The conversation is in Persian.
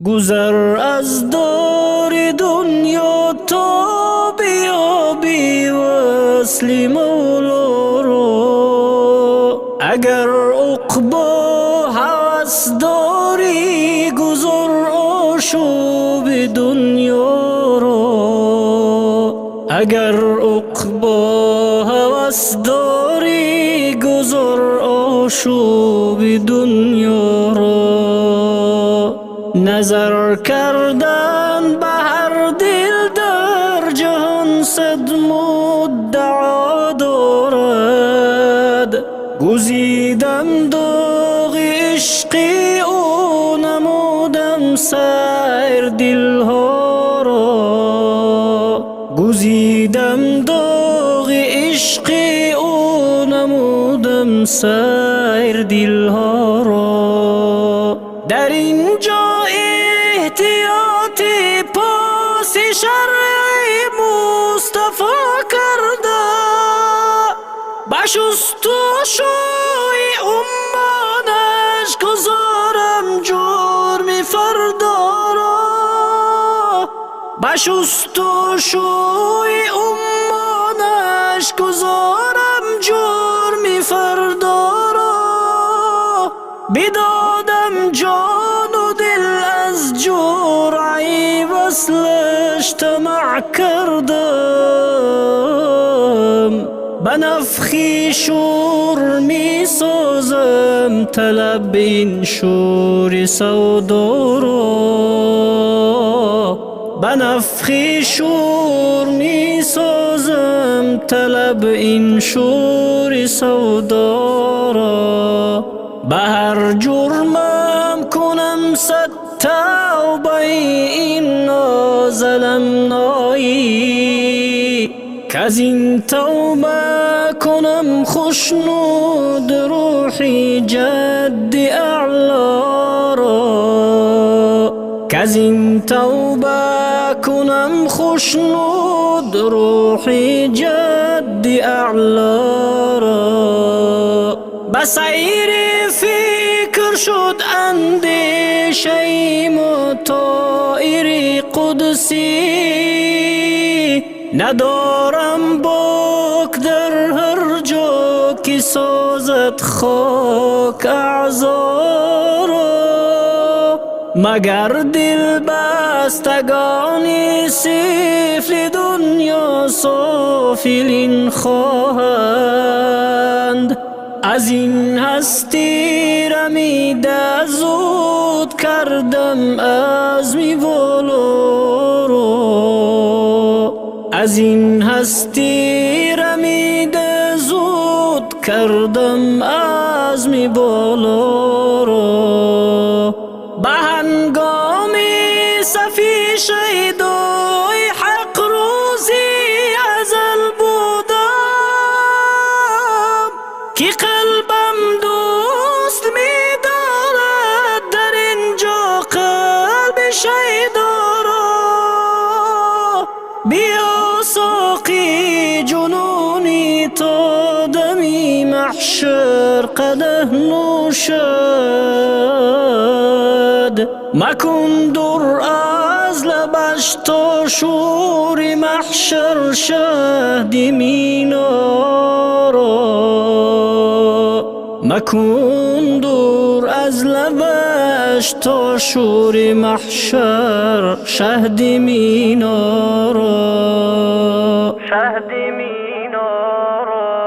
گذر از دار دنیا تا بیابی وصل مولا را. اگر عقبا هوس داری گذر آشوب دنیا را. اگر عقبا هوس داری گذر آشوب دنیا را. نظر کردن به هر دل در جهان صد مدعا دارد. گزیدم داغ عشقی او نمودم سیر دلها را. گزیدم داغ عشقی او نمودم سیر دلها را. در اینجا احتیاطی پاس شرعی مصطفی کرده. بشست و شوی امانش گذارم جرم فردا را. بشست و شوی امانش گذارم جرم فردا را. بدادم جان و دل از جرعی وصلش طمع کردم. به نفخی شور می سازم طلب این شور سودا را. به نفخی شور می سازم طلب این شور سودا را. به هر جرمم کنم صد توبه این نازلم نایی. کز این توبه کنم خشنود روحی جد اعلا را. کز این توبه کنم خشنود روحی جد اعلا را. به سیر فکر شد اندیشه مطایر قدسی. ندارم باک در هر جا که سازد خاک اعضا را. مگر دل بستگان سفل دنیا سافلین خواهند. از این هستی رمیده زود کردم عزم والا را. از این هستی رمیده زود کردم عزم بالا را. به هنگام صفی شیدای حق روزی ازل بودم که قلبم دوست می دارد. در اینجا قلب شیدا را. بیا ساقی جنونی تا دمی محشر قدح نوشد. مکن دور از لبش تا شور محشر شهد مینا را. مکن دور از لبش تا شور محشر شهد مینا را. شهد مینا را.